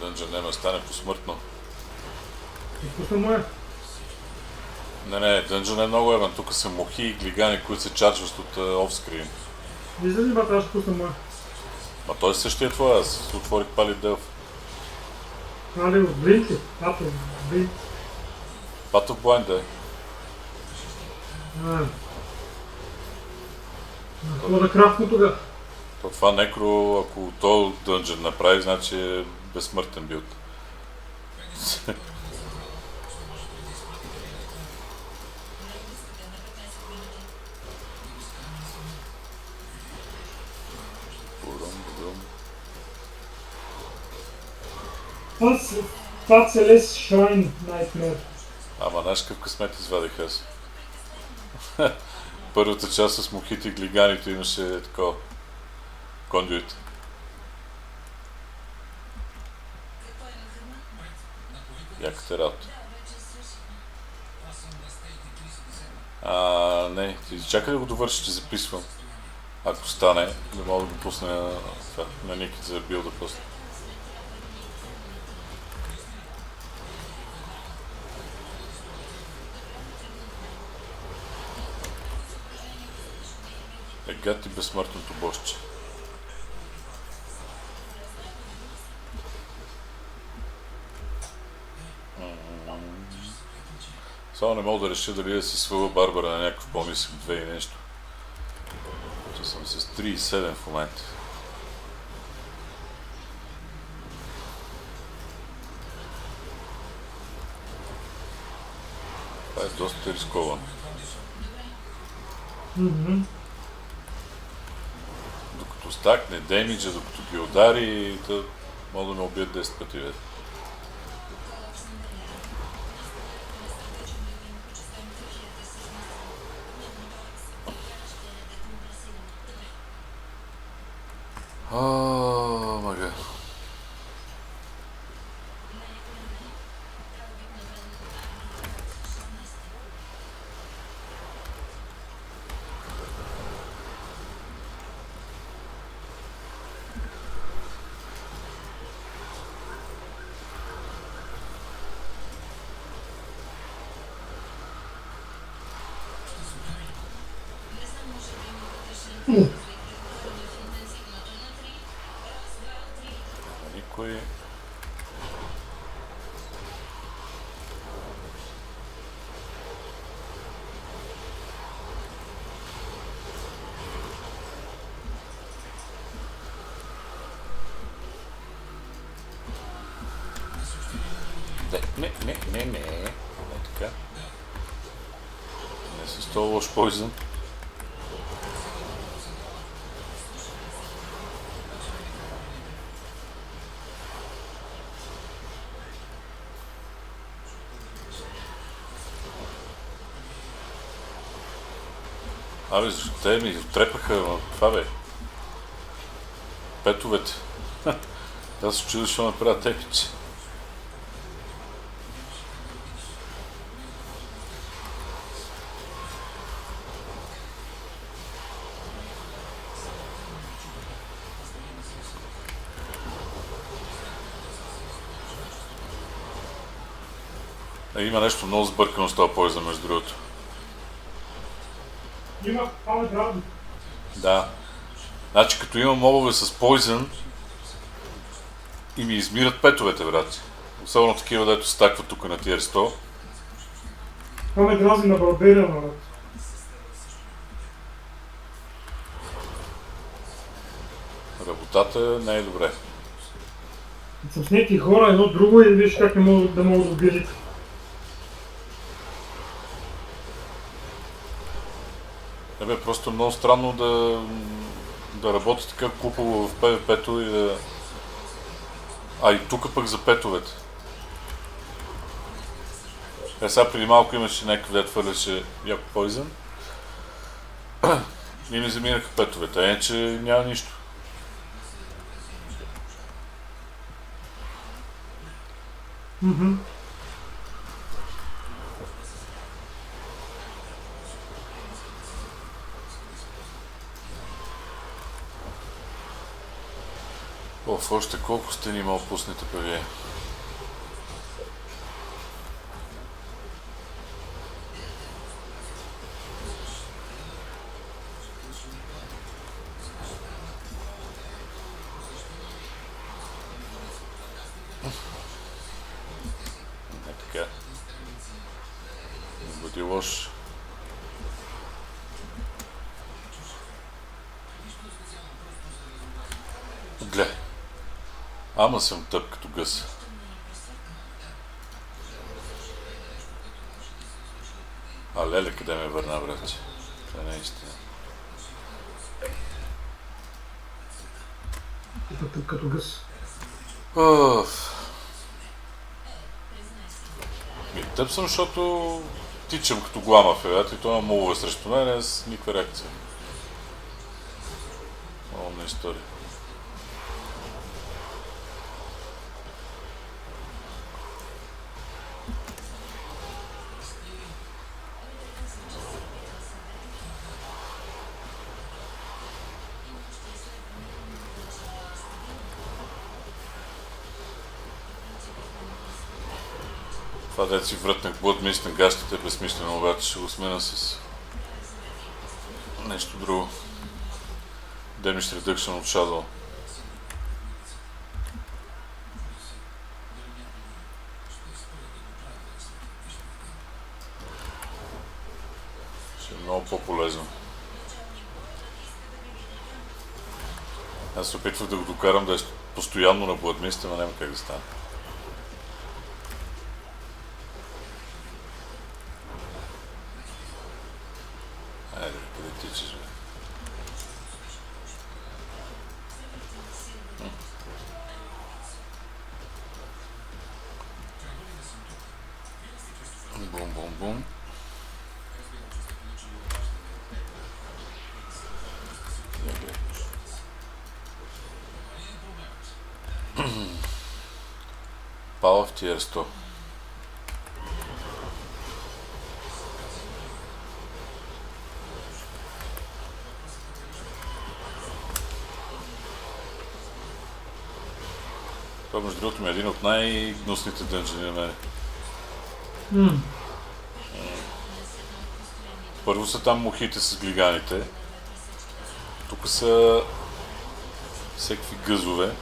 дънжен няма да стане посмъртно. Изпусна му е. Не, дънжен е много евен. Тук са мухи и глигани, които се чачват от офскрин. Вижда ли, бата, аз ще пусна му е. Ма той същия твой, аз отворих пали Делф. Али, от Блинк ли? Ато, Блинк. Пато в Blind е. Хубаво да крафтно тогава. То това некро, ако то дънжен направи, значи е безсмъртен билд. Това Целест Shrine Nightmare. Ама знаеш какъв късмет извадих аз. Първата част с мухите и глиганите имаше такова. Кондюит. Яката работа. Не, ти чакай да го довърши, ще записвам. Ако стане, да мога да го пусна на Ники за билда после. Гати безсмъртното босче. Само не мога да реша дали да си свала Барбара на някакъв по-нисък 2 и нещо. Че съм с 3,7 в момента. Това е доста рисковано. Докато стакне демиджа, докато ги удари, мога да ме убият 10 пъти вече. Мага. Никой. Не. Така. Не с това лош Poison. Абе, те ми отрепаха това, бе. Петовете. Аз се чудя, защо направя тепиче. Има нещо много сбъркано с това Poison, между другото. Има памет разни. Да. Значи като имам мобове с Poison и ми измират петовете, брат. Особено такива, дето стакват тук на Tier 100. Памет разни на Барберия, брат. Работата не е добре. Съм с някакви хора, едно друго и виж как не мога да убият. Просто е много странно да работи така купово в PvP-то и да... А и тук пък за петовете. Сега преди малко имаше някакъв дет хвърляше яко Poison. И ми заминаха петовете, а иначе няма нищо. Още колко сте ни мал пуснете па вие? Не така. Не бъде лош. Гле. Ама съм тъп като гъс. А леле, къде ме върна, братче? Това не е истина. Тъп като гъс. Тъп съм, защото тичам като глама в евата и това молва срещу мен с никаква реакция. Мална история. Това да си вратнах Bloodmist на гащите е безсмислено, обаче ще го смена с нещо друго. Damage Reduction от Shadow. Ще е много по-полезно. Аз се опитвах да го докарам да е постоянно на Bloodmist, но няма как да стане. Айде, къде тичаш, бе? Бум-бум-бум. Пала в тиер 100. Това между другото ми е един от най-гнусните дънжени на мене. Първо са там мухите с глиганите. Тук са всеки гъзове.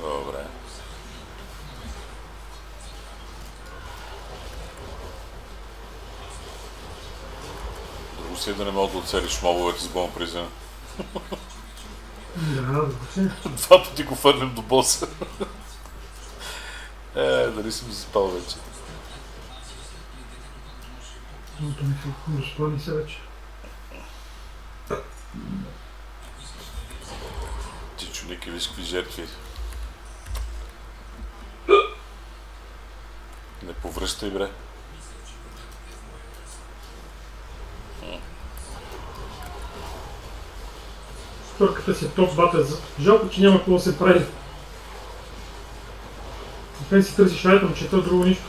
Добре. Друго си е да не мога да оцелиш мобовете с Bone Prison. Да, въобще. Два пъти го фърнем до боса. Дали съм заспал вече. Но то ми се разпълни се вече. Ти чуник и виж какви жертви. Не повръщай, бре. Вторката си е топ бата. Жалко, че няма какво да се прави. Освен си търсиш айтъм, чета друго нищо.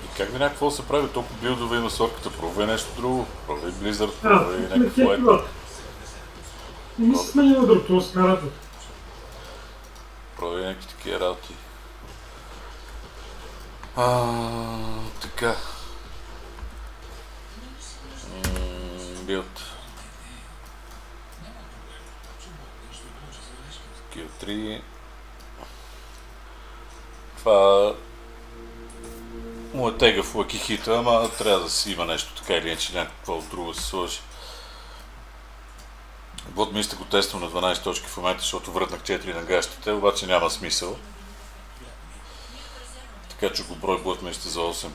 И как да няма какво да се прави? Толкова билдове има сорката. Пробвай нещо друго. Пробвай Blizzard, пробвай някакво айтъм. Не ми се сменила друг, това се карат. Пробвай някакви такива работи. Така. Билд. Skill 3. Това му е тегав лакихита, ама трябва да си има нещо така или иначе някакво друго да се сложи. Bloodmist го тествам на 12 точки в момента, защото върнах 4 на гащите, обаче няма смисъл. Така че го брой Bloodmist за 8.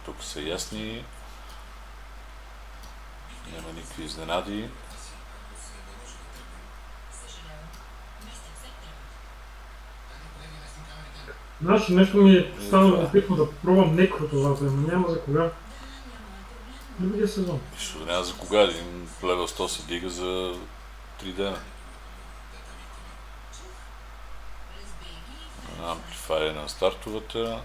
Тук са ясни. Няма никакви изненади. Знаеш, нещо ми е станало това е. любопитно да пробвам некрото лазер, но няма за кога. Другия сезон. Нищо няма за кога. Един левел 100 се дига за 3 дена. Амплифайер на стартовата.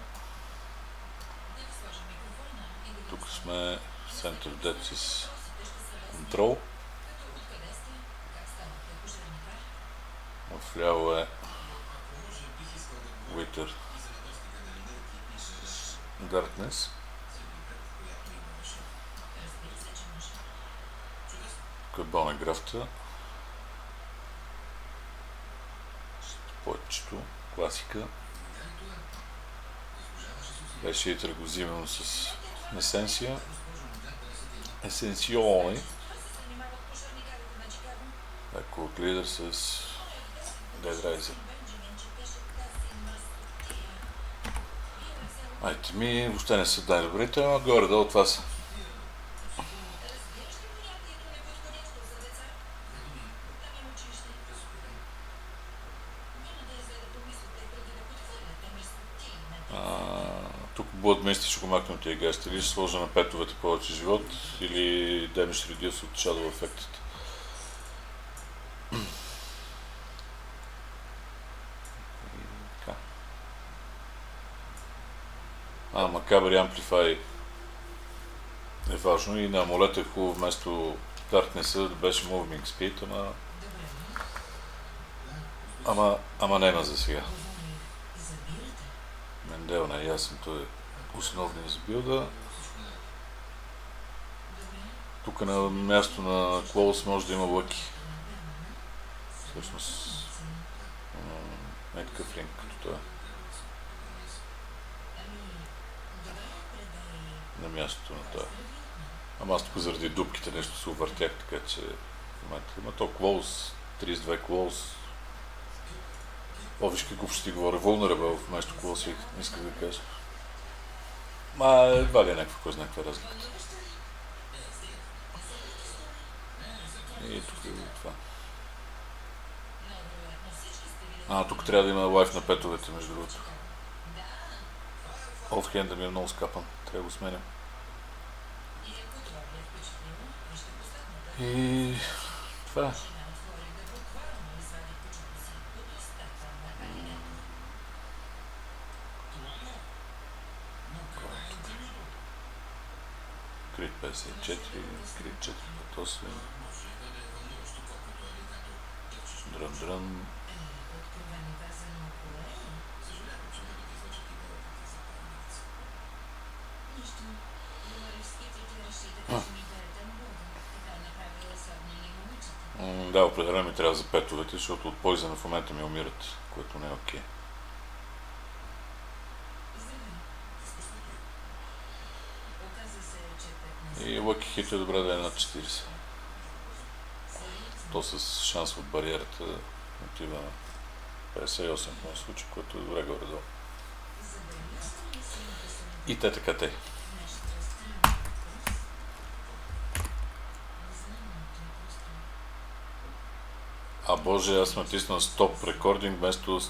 Тук сме Center Depth с Control. Вляво е Wither Darkness. Тук е Бонеграфта. Повечето класика. Беше и търгозимено с Есенсия. Есенсиони. Ако от лидер с Dead Rising. Айте ми въобще не са най-добрите, но горе-долу това са. Тук Bloodmist ще го махна от тия гасти. Или ще сложа на петовете повече живот, или Damage Reduce от Shadow Effect. Macabre Amplify е важно и на амулета е хубаво вместо Darkness да беше Moving Speed, ама нема за сега. Мендел не е ясен, той е основният за билда. Тук на място на Клоус може да има лъки. Всъщност не е такъв линк като това. На мястото на това. Ама аз тук заради дупките нещо се увъртях, така че в момента има то Клоус, 32 Клоус. Виж какво ще ти говоря, Vulnerable вместо Клоус, исках да кажа. Едва ли е някаква, кой знае каква е разликата. И тук е това. Тук трябва да има лайф на петовете, между другото. Офхенда ми е много скапан, трябва да го сменям. И това е. Крит 54, Крит 458, Дрън. Да, определено ми трябва за петовете, защото от Poison в момента ми умират, което не е окей. И Lucky Hit е добре да е над 40. То с шанс от бариерата отива на 58 в моят случай, което е добре горе-долу. И те така те. Боже, аз съм натиснал стоп рекординг вместо